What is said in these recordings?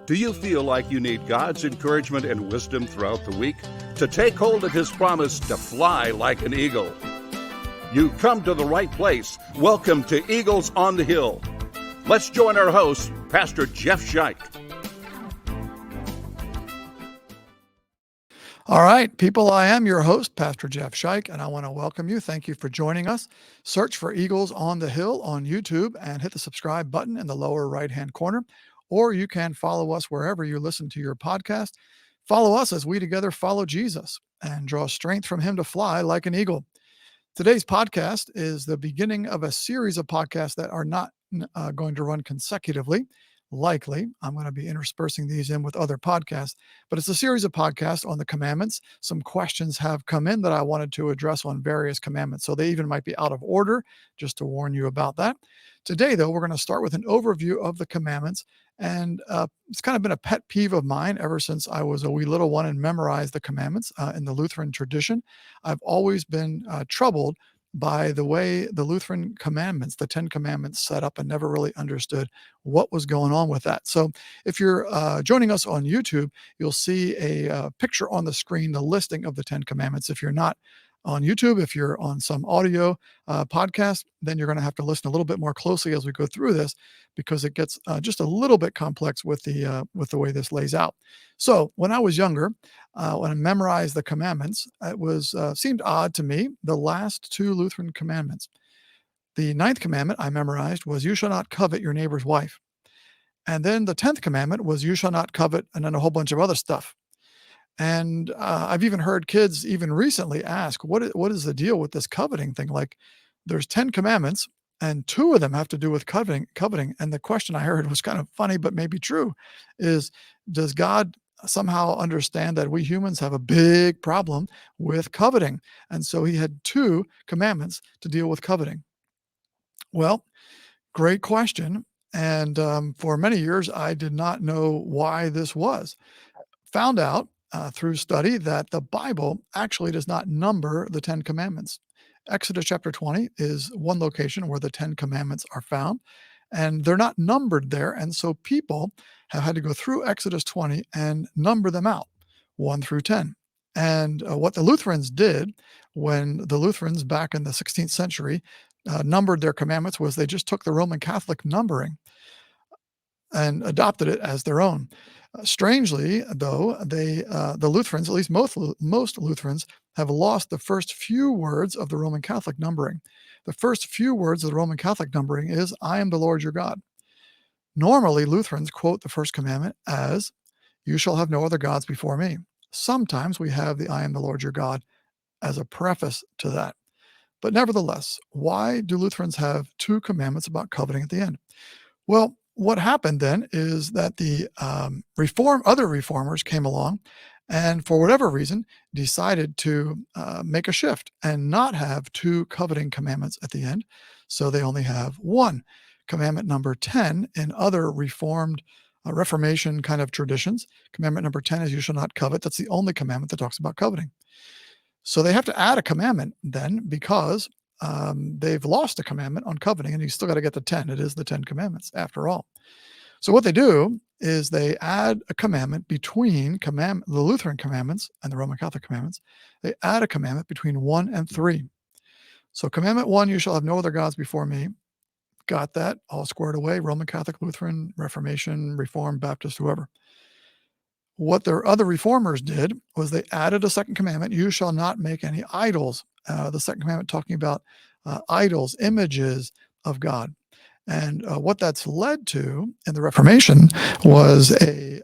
Do you feel like you need God's encouragement and wisdom throughout the week to take hold of His promise to fly like an eagle? You've come to the right place. Welcome to Eagles on the Hill. Let's join our host, Pastor Jeff Scheich. All right, people, I am your host, Pastor Jeff Scheich, and I want to welcome you. Thank you for joining us. Search for Eagles on the Hill on YouTube and hit the subscribe button in the lower right-hand corner, or you can follow us wherever you listen to your podcast. Follow us as we together follow Jesus and draw strength from Him to fly like an eagle. Today's podcast is the beginning of a series of podcasts that are not going to run consecutively. Likely, I'm going to be interspersing these in with other podcasts, but it's a series of podcasts on the commandments. Some questions have come in that I wanted to address on various commandments, so they even might be out of order, just to warn you about that. Today, though, we're going to start with an overview of the commandments, and it's kind of been a pet peeve of mine ever since I was a wee little one and memorized the commandments in the Lutheran tradition. I've always been troubled by the way the Lutheran Commandments, the 10 Commandments, set up, and never really understood what was going on with that. So if you're joining us on YouTube, you'll see a picture on the screen, the listing of the 10 Commandments. If you're not on YouTube, if you're on some audio podcast, then you're going to have to listen a little bit more closely as we go through this, because it gets just a little bit complex with the way this lays out. So when I was younger, when I memorized the commandments, it was seemed odd to me, the last two Lutheran commandments. The 9th commandment I memorized was, "You shall not covet your neighbor's wife." And then the 10th commandment was, "You shall not covet," and then a whole bunch of other stuff. And I've even heard kids even recently ask, what is the deal with this coveting thing? Like, there's 10 commandments and 2 of them have to do with coveting. And the question I heard was kind of funny, but maybe true, is, does God somehow understand that we humans have a big problem with coveting? And so He had 2 commandments to deal with coveting. Well, great question. And for many years, I did not know why this was. Found out through study that the Bible actually does not number the 10 commandments. Exodus chapter 20 is one location where the 10 commandments are found, and they're not numbered there. And so people have had to go through Exodus 20 and number them out, 1 through 10. And what the Lutherans did when the Lutherans back in the 16th century numbered their commandments was they just took the Roman Catholic numbering and adopted it as their own. Strangely, though, the Lutherans, at least most Lutherans, have lost the first few words of the Roman Catholic numbering. The first few words of the Roman Catholic numbering is, "I am the Lord your God." Normally, Lutherans quote the first commandment as, "You shall have no other gods before me." Sometimes we have the "I am the Lord your God" as a preface to that. But nevertheless, why do Lutherans have 2 commandments about coveting at the end? Well, what happened then is that the other reformers came along and, for whatever reason, decided to make a shift and not have 2 coveting commandments at the end. So they only have 1. Commandment number 10 in other Reformed Reformation kind of traditions. Commandment number 10 is, "You shall not covet." That's the only commandment that talks about coveting. So they have to add a commandment then, because they've lost a commandment on coveting, and you still got to get the 10. It is the 10 commandments after all. So what they do is they add a commandment between the Lutheran commandments and the Roman Catholic commandments. They add a commandment between 1 and 3. So commandment 1, "You shall have no other gods before me." Got that all squared away. Roman Catholic, Lutheran, Reformation, Reformed, Baptist, whoever. What their other reformers did was they added a second commandment, "You shall not make any idols." The second commandment talking about idols, images of God. And what that's led to in the Reformation was a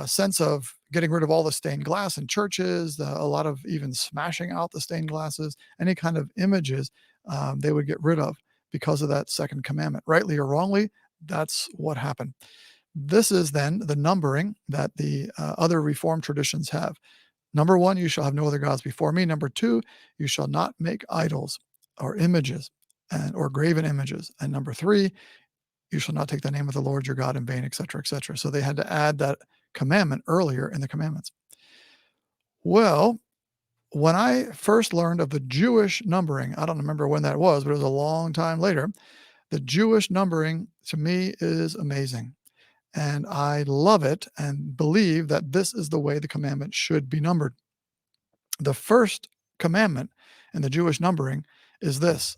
sense of getting rid of all the stained glass in churches, a lot of even smashing out the stained glasses, any kind of images they would get rid of because of that second commandment. Rightly or wrongly, that's what happened. This is then the numbering that the other Reformed traditions have. Number 1, "You shall have no other gods before me." Number 2, "You shall not make idols or images or graven images." And number 3, "You shall not take the name of the Lord your God in vain," etc., etc. So they had to add that commandment earlier in the commandments. Well, when I first learned of the Jewish numbering, I don't remember when that was, but it was a long time later. The Jewish numbering, to me, is amazing. And I love it and believe that this is the way the commandment should be numbered. The first commandment in the Jewish numbering is this: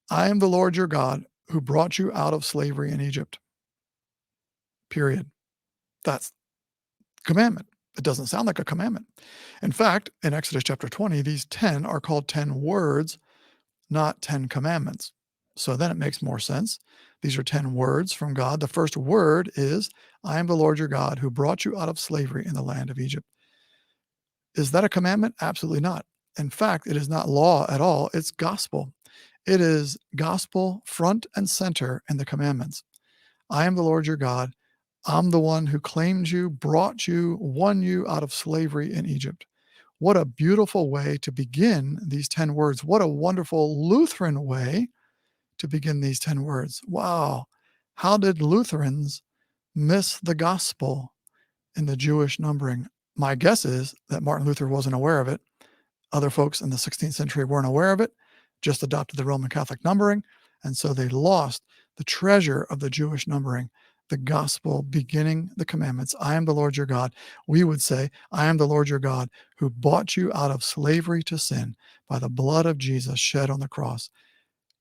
I am the Lord your God who brought you out of slavery in Egypt. Period. That's commandment. It doesn't sound like a commandment. In fact, in Exodus chapter 20, these 10 are called 10 words, not 10 commandments. So then it makes more sense. These are 10 words from God. The first word is, I am the Lord your God who brought you out of slavery in the land of Egypt. Is that a commandment? Absolutely not. In fact, it is not law at all. It's gospel. It is gospel front and center in the commandments. I am the Lord your God. I'm the one who claimed you, brought you, won you out of slavery in Egypt. What a beautiful way to begin these 10 words. What a wonderful Lutheran way to begin these 10 words. Wow. How did Lutherans miss the gospel in the Jewish numbering? My guess is that Martin Luther wasn't aware of it. Other folks in the 16th century weren't aware of it, just adopted the Roman Catholic numbering. And so they lost the treasure of the Jewish numbering, the gospel beginning the commandments. I am the Lord your God. We would say, I am the Lord your God who bought you out of slavery to sin by the blood of Jesus shed on the cross.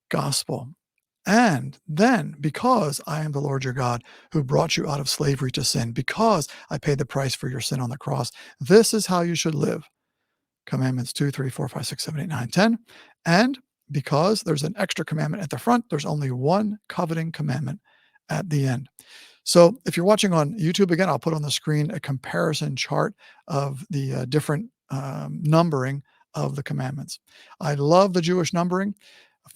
Gospel. And then, because I am the Lord your God who brought you out of slavery to sin, because I paid the price for your sin on the cross, this is how you should live. Commandments 2, 3, 4, 5, 6, 7, 8, 9, 10. And because there's an extra commandment at the front, there's only one coveting commandment at the end. So if you're watching on YouTube, again, I'll put on the screen a comparison chart of the different numbering of the commandments. I love the Jewish numbering.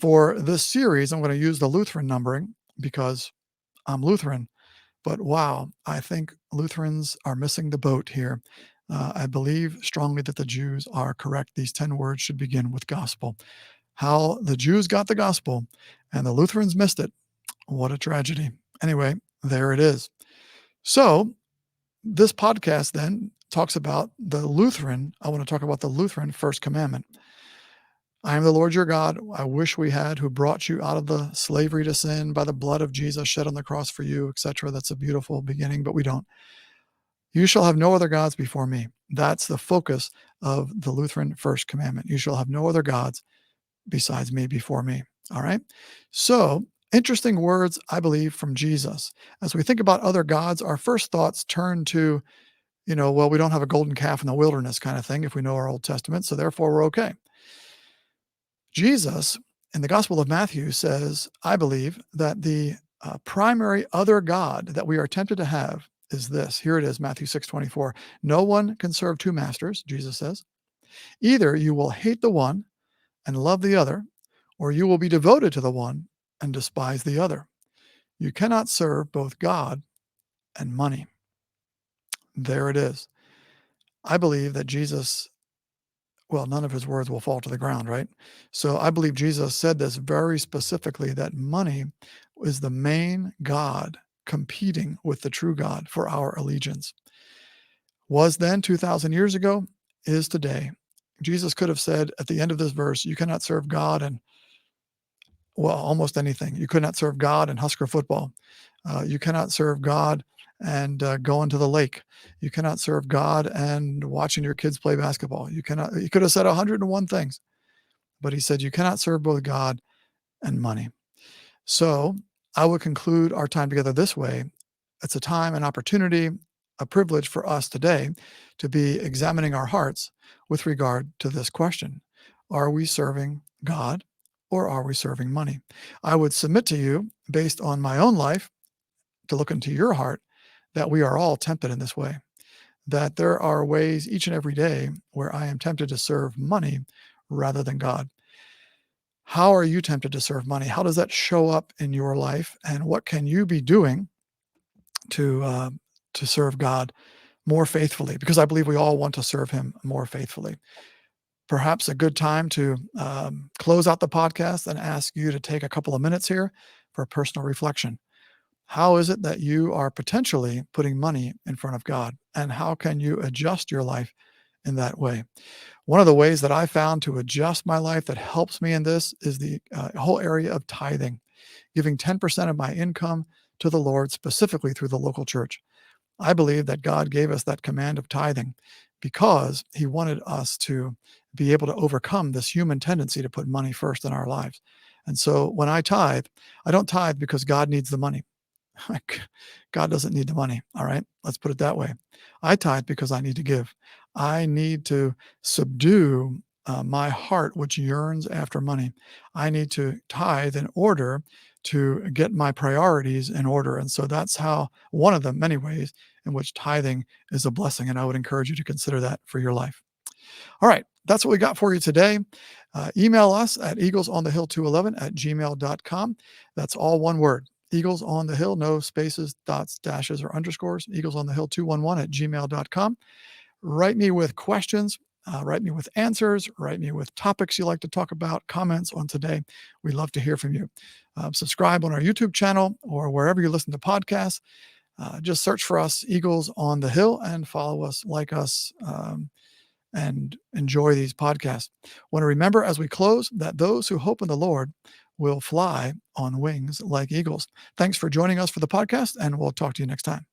For this series, I'm going to use the Lutheran numbering because I'm Lutheran. But wow, I think Lutherans are missing the boat here. I believe strongly that the Jews are correct. These 10 words should begin with gospel. How the Jews got the gospel and the Lutherans missed it. What a tragedy. Anyway, there it is. So this podcast then talks about the Lutheran. I want to talk about the Lutheran first commandment. I am the Lord your God. I wish we had, who brought you out of the slavery to sin by the blood of Jesus shed on the cross for you, etc. That's a beautiful beginning, but we don't. You shall have no other gods before me. That's the focus of the Lutheran first commandment. You shall have no other gods besides me, before me. All right. So interesting words, I believe, from Jesus. As we think about other gods, our first thoughts turn to, well, we don't have a golden calf in the wilderness kind of thing if we know our Old Testament, so therefore we're okay. Jesus in the Gospel of Matthew says, I believe, that the primary other God that we are tempted to have is this. Here it is, Matthew 6:24. No one can serve two masters, Jesus says. Either you will hate the one and love the other, or you will be devoted to the one and despise the other. You cannot serve both God and money. There it is. I believe that Jesus, well, none of his words will fall to the ground, right? So I believe Jesus said this very specifically, that money is the main God competing with the true God for our allegiance. Was then 2,000 years ago, is today. Jesus could have said at the end of this verse, you cannot serve God and, well, almost anything. You could not serve God and Husker football. You cannot serve God and going to the lake. You cannot serve God and watching your kids play basketball. You could have said 101 things, but he said, you cannot serve both God and money. So I would conclude our time together this way. It's a time, an opportunity, a privilege for us today to be examining our hearts with regard to this question. Are we serving God or are we serving money? I would submit to you, based on my own life, to look into your heart, that we are all tempted in this way, that there are ways each and every day where I am tempted to serve money rather than God. How are you tempted to serve money? How does that show up in your life? And what can you be doing to serve God more faithfully? Because I believe we all want to serve him more faithfully. Perhaps a good time to close out the podcast and ask you to take a couple of minutes here for personal reflection. How is it that you are potentially putting money in front of God? And how can you adjust your life in that way? One of the ways that I found to adjust my life that helps me in this is the whole area of tithing, giving 10% of my income to the Lord specifically through the local church. I believe that God gave us that command of tithing because he wanted us to be able to overcome this human tendency to put money first in our lives. And so when I tithe, I don't tithe because God needs the money. God doesn't need the money. All right. Let's put it that way. I tithe because I need to give. I need to subdue my heart, which yearns after money. I need to tithe in order to get my priorities in order. And so that's how one of the many ways in which tithing is a blessing. And I would encourage you to consider that for your life. All right. That's what we got for you today. Email us at eaglesonthehill211@gmail.com. That's all one word. Eagles on the Hill, no spaces, dots, dashes, or underscores. eaglesonthehill211@gmail.com. Write me with questions, write me with answers, write me with topics you like to talk about, comments on today. We'd love to hear from you. Subscribe on our YouTube channel or wherever you listen to podcasts. Just search for us, Eagles on the Hill, and follow us, like us, and enjoy these podcasts. Want to remember as we close that those who hope in the Lord will fly on wings like eagles. Thanks for joining us for the podcast, and we'll talk to you next time.